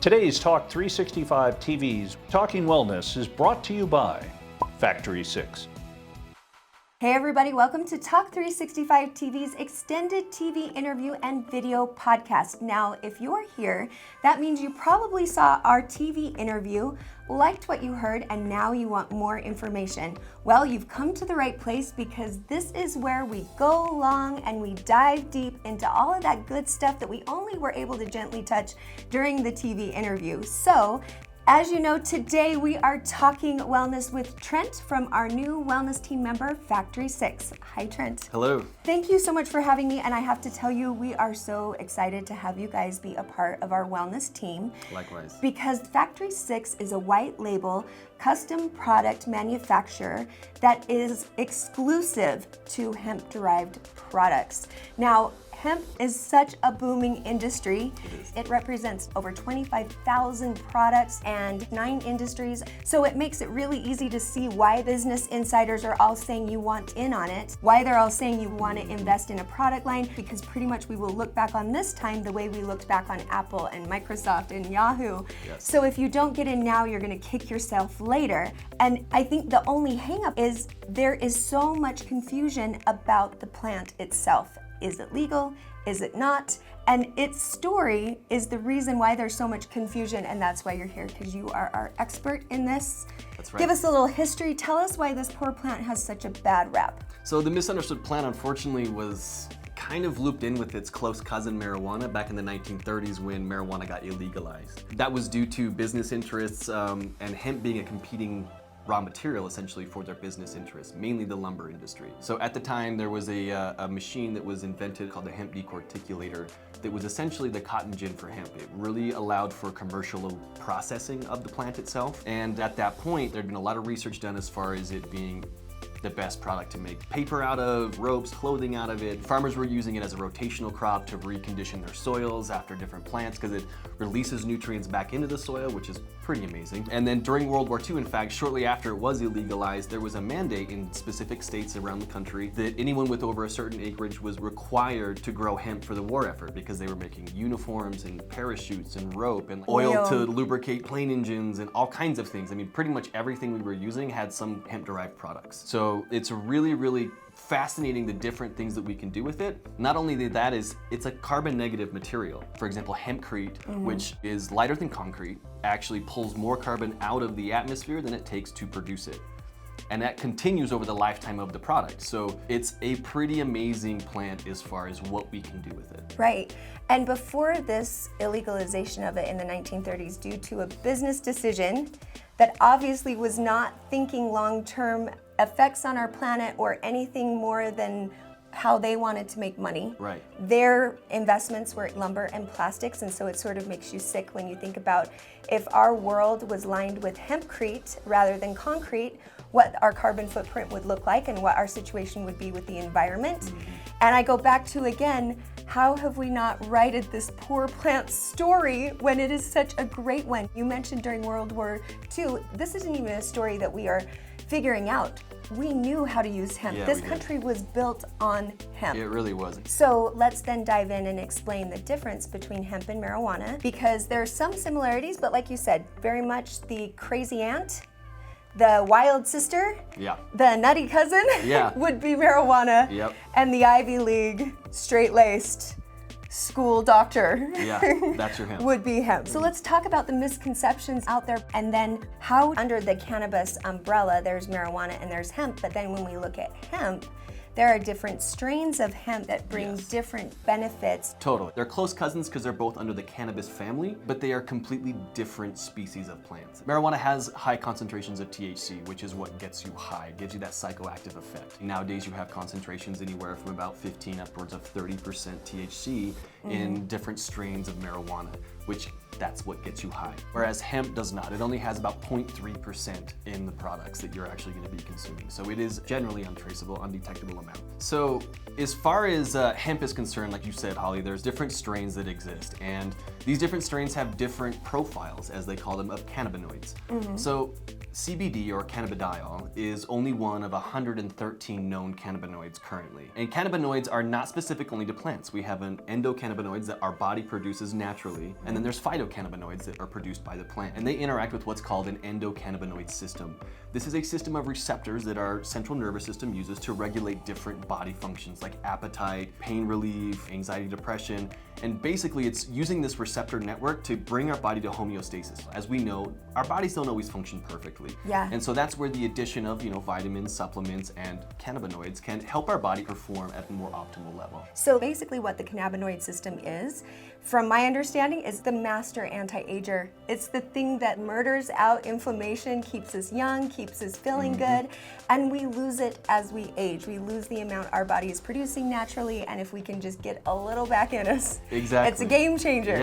Today's Talk 365 TV's Talking Wellness is brought to you by Factory 6. Hey everybody, welcome to Talk 365 TV's extended TV interview and video podcast. Now, if you're here, that means you probably saw our TV interview, liked what you heard, and now you want more information. Well, you've come to the right place because this is where we go long and we dive deep into all of that good stuff that we only were able to gently touch during the TV interview. So, as you know, today we are talking wellness with Trent from our new wellness team member, Factory 6. Hi, Trent. Hello. Thank you so much for having me, and I have to tell you, we are so excited to have you guys be a part of our wellness team. Likewise. Because Factory 6 is a white label custom product manufacturer that is exclusive to hemp-derived products. Now, hemp is such a booming industry. It represents over 25,000 products and 9 industries. So it makes it really easy to see why business insiders are all saying you want in on it, why they're all saying you want to invest in a product line, because pretty much we will look back on this time the way we looked back on Apple and Microsoft and Yahoo. Yes. So if you don't get in now, you're going to kick yourself later. And I think the only hang-up is there is so much confusion about the plant itself. Is it legal? Is it not? And its story is the reason why there's so much confusion, and that's why you're here, because you are our expert in this. That's right. Give us a little history. Tell us why this poor plant has such a bad rap. So the misunderstood plant, unfortunately, was kind of looped in with its close cousin marijuana back in the 1930s when marijuana got illegalized. That was due to business interests and hemp being a competing raw material essentially for their business interests, mainly the lumber industry. So at the time there was a machine that was invented called the hemp decorticulator that was essentially the cotton gin for hemp. It really allowed for commercial processing of the plant itself. And at that point, there'd been a lot of research done as far as it being the best product to make paper out of, ropes, clothing out of it. Farmers were using it as a rotational crop to recondition their soils after different plants because it releases nutrients back into the soil, which is pretty amazing. And then during World War II, in fact, shortly after it was illegalized, there was a mandate in specific states around the country that anyone with over a certain acreage was required to grow hemp for the war effort because they were making uniforms and parachutes and rope and oil to lubricate plane engines and all kinds of things. I mean, pretty much everything we were using had some hemp-derived products. So it's really, really fascinating the different things that we can do with it. Not only that is, it's a carbon negative material. For example, hempcrete, which is lighter than concrete, actually pulls more carbon out of the atmosphere than it takes to produce it. And that continues over the lifetime of the product. So it's a pretty amazing plant as far as what we can do with it. Right. And before this illegalization of it in the 1930s, due to a business decision that obviously was not thinking long-term effects on our planet or anything more than how they wanted to make money. Right. Their investments were lumber and plastics, and so it sort of makes you sick when you think about if our world was lined with hempcrete rather than concrete, what our carbon footprint would look like and what our situation would be with the environment. And I go back to, again, how have we not righted this poor plant's story when it is such a great one? You mentioned during World War II, this isn't even a story that we are figuring out. We knew how to use hemp. Yeah, this country was built on hemp. It really was. So let's then dive in and explain the difference between hemp and marijuana, because there are some similarities, but like you said, very much the crazy aunt, the wild sister, the nutty cousin would be marijuana, and the Ivy League straight-laced school doctor that's your hemp. would be hemp. So let's talk about the misconceptions out there, and then how under the cannabis umbrella there's marijuana and there's hemp, but then when we look at hemp, there are different strains of hemp that bring different benefits. Totally. They're close cousins because they're both under the cannabis family, but they are completely different species of plants. Marijuana has high concentrations of THC, which is what gets you high, gives you that psychoactive effect. Nowadays you have concentrations anywhere from about 15 upwards of 30% THC in different strains of marijuana, which that's what gets you high. Whereas hemp does not. It only has about 0.3% in the products that you're actually going to be consuming. So it is generally untraceable, undetectable amount. So as far as hemp is concerned, like you said, Holly, there's different strains that exist. And these different strains have different profiles, as they call them, of cannabinoids. So CBD, or cannabidiol, is only one of 113 known cannabinoids currently. And cannabinoids are not specific only to plants. We have endocannabinoids that our body produces naturally, and And then there's phytocannabinoids that are produced by the plant, and they interact with what's called an endocannabinoid system. This is a system of receptors that our central nervous system uses to regulate different body functions like appetite, pain relief, anxiety, depression, and basically it's using this receptor network to bring our body to homeostasis. As we know, our bodies don't always function perfectly. Yeah. And so that's where the addition of, vitamins, supplements, and cannabinoids can help our body perform at a more optimal level. So basically what the cannabinoid system is, from my understanding, is the master anti-ager. It's the thing that murders out inflammation, keeps us young, keeps us feeling good, and we lose it as we age. We lose the amount our body is producing naturally, and if we can just get a little back in us, Exactly. it's a game changer.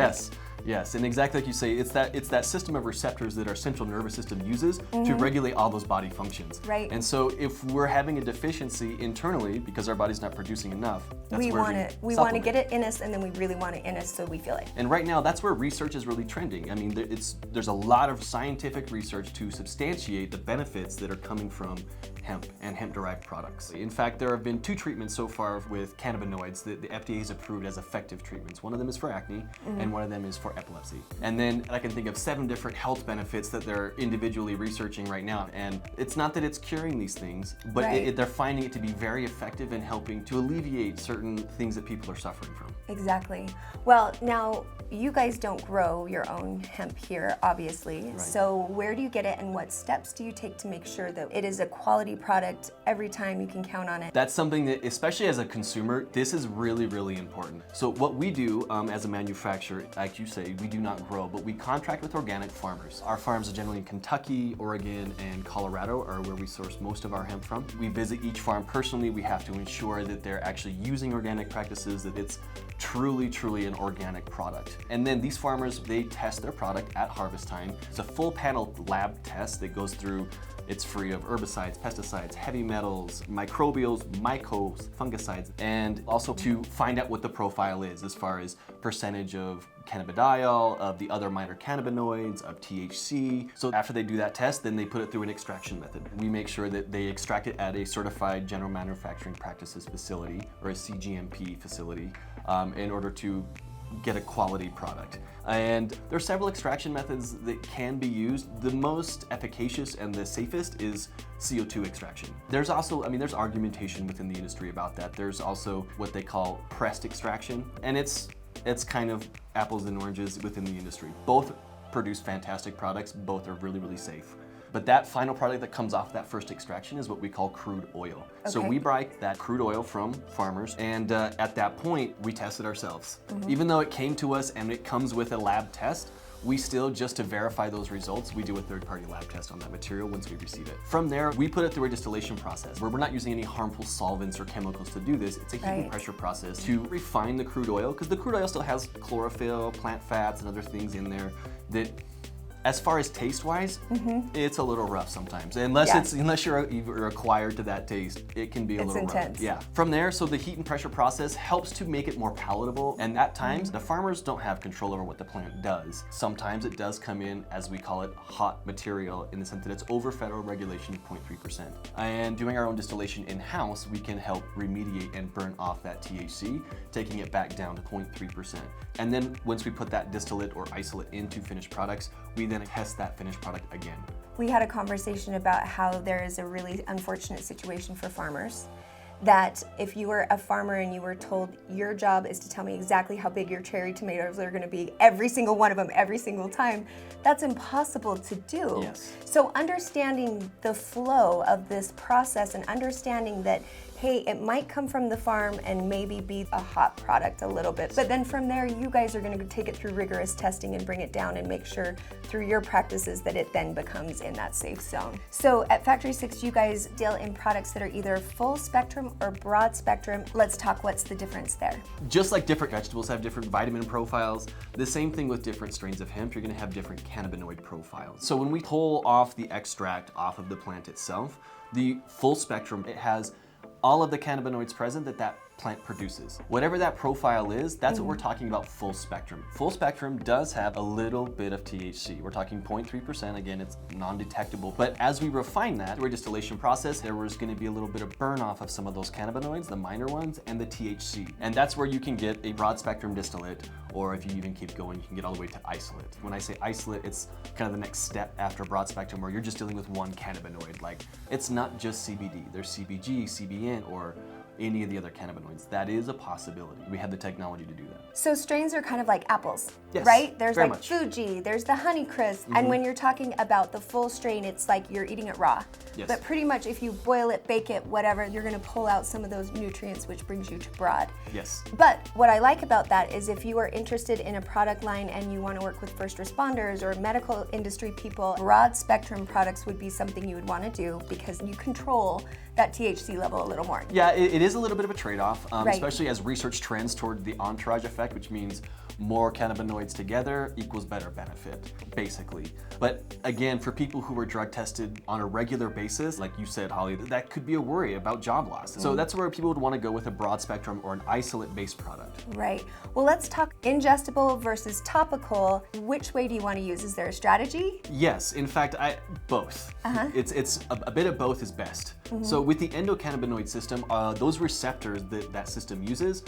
Yes, and exactly like you say, it's that system of receptors that our central nervous system uses to regulate all those body functions. Right. And so if we're having a deficiency internally because our body's not producing enough, that's We where want it. We want to get it in us, and then we really want it in us so we feel it. And right now, that's where research is really trending. I mean, there's a lot of scientific research to substantiate the benefits that are coming from hemp and hemp-derived products. In fact, there have been 2 treatments so far with cannabinoids that the FDA has approved as effective treatments. One of them is for acne, and one of them is for epilepsy. And then I can think of 7 different health benefits that they're individually researching right now. And it's not that it's curing these things, but Right. they're finding it to be very effective in helping to alleviate certain things that people are suffering from. Exactly. Well, now you guys don't grow your own hemp here, obviously. Right. So where do you get it, and what steps do you take to make sure that it is a quality product every time you can count on it? That's something that, especially as a consumer, this is really, really important. So what we do as a manufacturer, like you say, we do not grow, but we contract with organic farmers. Our farms are generally in Kentucky, Oregon, and Colorado are where we source most of our hemp from. We visit each farm personally. We have to ensure that they're actually using organic practices, that it's truly, truly an organic product. And then these farmers, they test their product at harvest time. It's a full panel lab test that goes through. It's free of herbicides, pesticides, heavy metals, microbials, mycos, fungicides, and also to find out what the profile is as far as percentage of cannabidiol, of the other minor cannabinoids, of THC. So after they do that test, then they put it through an extraction method. We make sure that they extract it at a certified general manufacturing practices facility or a CGMP facility in order to get a quality product. And there are several extraction methods that can be used. The most efficacious and the safest is CO2 extraction. There's also, there's argumentation within the industry about that. There's also what they call pressed extraction, and it's kind of apples and oranges within the industry. Both produce fantastic products, both are really, really safe. But that final product that comes off that first extraction is what we call crude oil. Okay. So we buy that crude oil from farmers, and at that point, we test it ourselves. Even though it came to us and it comes with a lab test, we still, just to verify those results, we do a third-party lab test on that material once we receive it. From there, we put it through a distillation process where we're not using any harmful solvents or chemicals to do this. It's a heat and pressure process to refine the crude oil, because the crude oil still has chlorophyll, plant fats, and other things in there that, as far as taste-wise, it's a little rough sometimes. Unless you're acquired to that taste, it can be a little intense. rough. Yeah. From there, so the heat and pressure process helps to make it more palatable. And at times, the farmers don't have control over what the plant does. Sometimes it does come in, as we call it, hot material, in the sense that it's over federal regulation of 0.3%. And doing our own distillation in-house, we can help remediate and burn off that THC, taking it back down to 0.3%. And then once we put that distillate or isolate into finished products, we then test that finished product again. We had a conversation about how there is a really unfortunate situation for farmers, that if you were a farmer and you were told your job is to tell me exactly how big your cherry tomatoes are going to be, every single one of them, every single time, that's impossible to do. Yes. So understanding the flow of this process and understanding that, hey, it might come from the farm and maybe be a hot product a little bit, but then from there you guys are going to take it through rigorous testing and bring it down and make sure through your practices that it then becomes in that safe zone. So at Factory 6, you guys deal in products that are either full spectrum or broad spectrum. Let's talk, what's the difference there? Just like different vegetables have different vitamin profiles, the same thing with different strains of hemp, you're going to have different cannabinoid profiles. So when we pull off the extract off of the plant itself, the full spectrum, it has all of the cannabinoids present that plant produces. Whatever that profile is, that's what we're talking about full spectrum. Full spectrum does have a little bit of THC. We're talking 0.3%, again, it's non-detectable. But as we refine that through our distillation process, there was gonna be a little bit of burn off of some of those cannabinoids, the minor ones, and the THC. And that's where you can get a broad spectrum distillate, or if you even keep going, you can get all the way to isolate. When I say isolate, it's kind of the next step after broad spectrum where you're just dealing with one cannabinoid. Like, it's not just CBD, there's CBG, CBN, or any of the other cannabinoids. That is a possibility. We have the technology to do that. So strains are kind of like apples, Yes, right? There's very like much. Fuji, there's the Honeycrisp, and when you're talking about the full strain, it's like you're eating it raw. Yes. But pretty much if you boil it, bake it, whatever, you're gonna pull out some of those nutrients, which brings you to broad. Yes. But what I like about that is if you are interested in a product line and you wanna work with first responders or medical industry people, broad spectrum products would be something you would wanna do because you control that THC level a little more. Yeah, it is a little bit of a trade-off, Right. especially as research trends toward the entourage effect, which means more cannabinoids together equals better benefit, basically. But again, for people who are drug tested on a regular basis, like you said, Holly, that could be a worry about job loss. So that's where people would want to go with a broad spectrum or an isolate-based product. Right. Well, let's talk ingestible versus topical. Which way do you want to use? Is there a strategy? Yes, in fact, both. It's a bit of both is best. So with the endocannabinoid system, those receptors that system uses,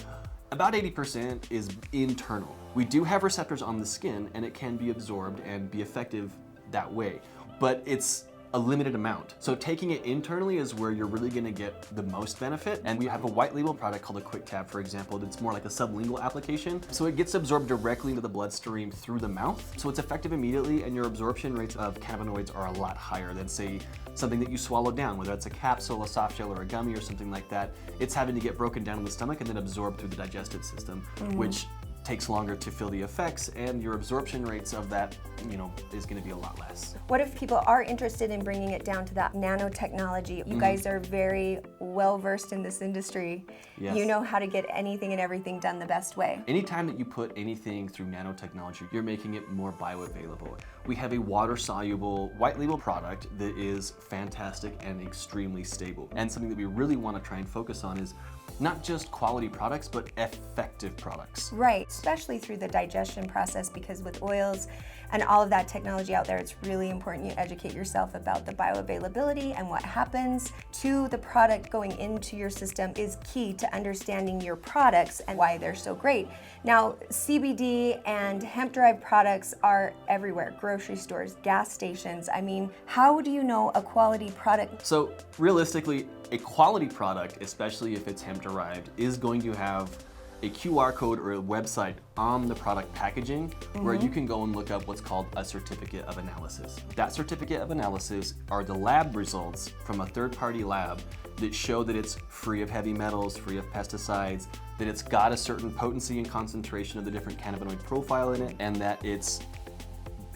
about 80% is internal. We do have receptors on the skin and it can be absorbed and be effective that way, but it's a limited amount. So taking it internally is where you're really gonna get the most benefit. And we have a white label product called a Quick Tab, for example, that's more like a sublingual application. So it gets absorbed directly into the bloodstream through the mouth. So it's effective immediately and your absorption rates of cannabinoids are a lot higher than say something that you swallow down, whether it's a capsule, a soft gel, or a gummy or something like that. It's having to get broken down in the stomach and then absorbed through the digestive system, which takes longer to feel the effects, and your absorption rates of that, is going to be a lot less. What if people are interested in bringing it down to that nanotechnology? You guys are very well versed in this industry. Yes. You know how to get anything and everything done the best way. Anytime that you put anything through nanotechnology, you're making it more bioavailable. We have a water-soluble white label product that is fantastic and extremely stable. And something that we really want to try and focus on is not just quality products, but effective products. Right, especially through the digestion process, because with oils and all of that technology out there, it's really important you educate yourself about the bioavailability, and what happens to the product going into your system is key to understanding your products and why they're so great. Now, CBD and hemp-derived products are everywhere, grocery stores, gas stations. I mean, how do you know a quality product? So realistically, a quality product, especially if it's hemp-derived, is going to have a QR code or a website on the product packaging where you can go and look up what's called a certificate of analysis. That certificate of analysis are the lab results from a third-party lab that show that it's free of heavy metals, free of pesticides, that it's got a certain potency and concentration of the different cannabinoid profile in it, and that it's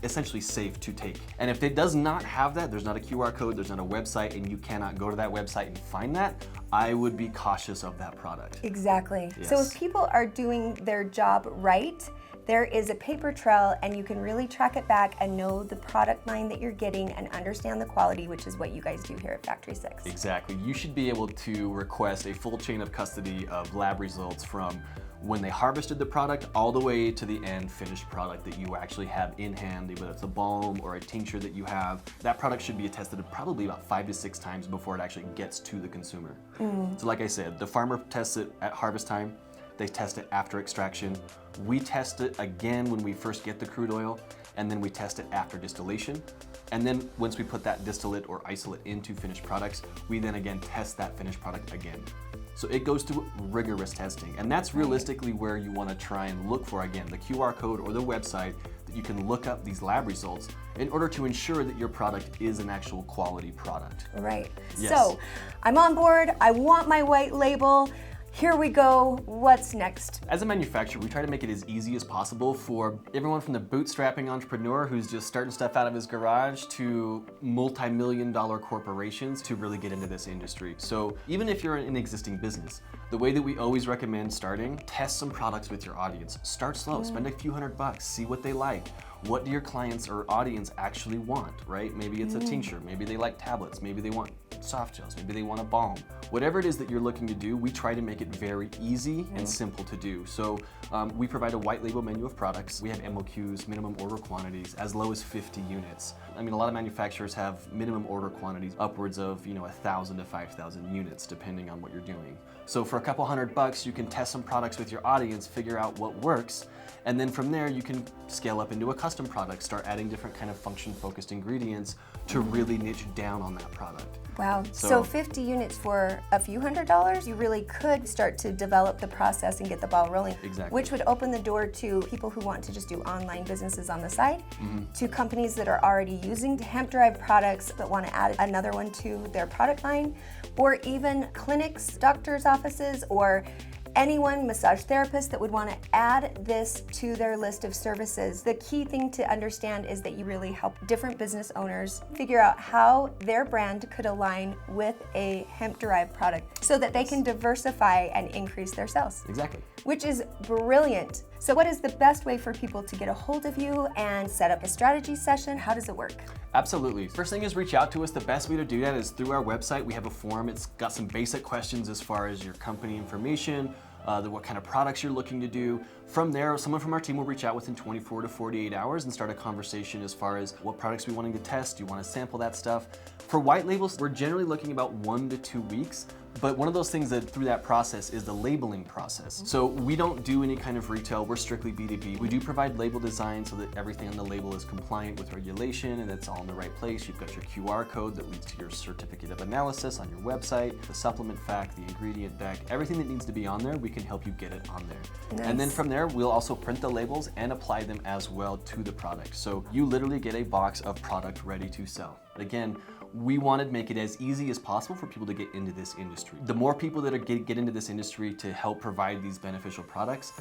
essentially safe to take. And if it does not have that, there's not a QR code, there's not a website, and you cannot go to that website and find that, I would be cautious of that product. Exactly. Yes. So if people are doing their job right, there is a paper trail and you can really track it back and know the product line that you're getting and understand the quality, which is what you guys do here at Factory 6. Exactly. You should be able to request a full chain of custody of lab results from when they harvested the product all the way to the end finished product that you actually have in hand, whether it's a balm or a tincture that you have. That product should be attested probably about 5 to 6 times before it actually gets to the consumer. So like I said, the farmer tests it at harvest time, they test it after extraction. We test it again when we first get the crude oil, and then we test it after distillation. And then once we put that distillate or isolate into finished products, we then again test that finished product again. So it goes through rigorous testing, and that's realistically where you want to try and look for, again, the QR code or the website that you can look up these lab results in order to ensure that your product is an actual quality product. Right. Yes. So I'm on board. I want my white label. Here we go. What's next? As a manufacturer, we try to make it as easy as possible for everyone from the bootstrapping entrepreneur who's just starting stuff out of his garage to multi-million-dollar corporations to really get into this industry. So even if you're an existing business, the way that we always recommend starting, test some products with your audience. Start slow, spend a few $100, see what they like. What do your clients or audience actually want, right? Maybe it's a tincture, maybe they like tablets, maybe they want soft gels, maybe they want a balm. Whatever it is that you're looking to do, we try to make it very easy and simple to do. So we provide a white label menu of products. We have MOQs, minimum order quantities, as low as 50 units. I mean, a lot of manufacturers have minimum order quantities upwards of 1,000 to 5,000 units, depending on what you're doing. So for a couple $100, you can test some products with your audience, figure out what works, and then from there you can scale up into a custom product, start adding different kind of function-focused ingredients to really niche down on that product. Wow. So 50 units for a few $100s, you really could start to develop the process and get the ball rolling. Exactly. Which would open the door to people who want to just do online businesses on the side, to companies that are already using hemp-derived products but want to add another one to their product line, or even clinics, doctors' offices, or anyone, massage therapists, that would want to add this to their list of services. The key thing to understand is that you really help different business owners figure out how their brand could align with a hemp-derived product so that they can diversify and increase their sales. Exactly. Which is brilliant. So what is the best way for people to get a hold of you and set up a strategy session? How does it work? Absolutely. First thing is reach out to us. The best way to do that is through our website. We have a form. It's got some basic questions as far as your company information, what kind of products you're looking to do. From there, someone from our team will reach out within 24 to 48 hours and start a conversation as far as what products we wanting to test. Do you want to sample that stuff? For white labels, we're generally looking about 1 to 2 weeks. But one of those things that through that process is the labeling process. So we don't do any kind of retail, we're strictly B2B. We do provide label design so that everything on the label is compliant with regulation and it's all in the right place. You've got your QR code that leads to your certificate of analysis on your website, the supplement fact, the ingredient deck, everything that needs to be on there, we can help you get it on there. Nice. And then from there, we'll also print the labels and apply them as well to the product. So you literally get a box of product ready to sell. Again, we wanted to make it as easy as possible for people to get into this industry. The more people that are get into this industry to help provide these beneficial products,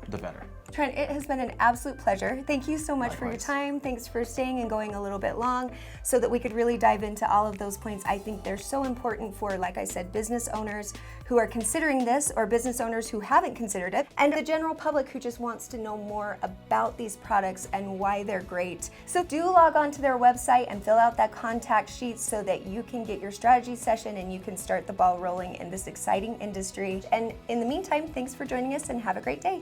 the better. Trent, it has been an absolute pleasure. Thank you so much for your Likewise. time. Thanks for staying and going a little bit long so that we could really dive into all of those points. I think they're so important for, like I said, business owners who are considering this or business owners who haven't considered it, and the general public who just wants to know more about these products and why they're great. So do log on to their website and fill out that contact sheet so that you can get your strategy session and you can start the ball rolling in this exciting industry. And in the meantime, thanks for joining us and have a great day.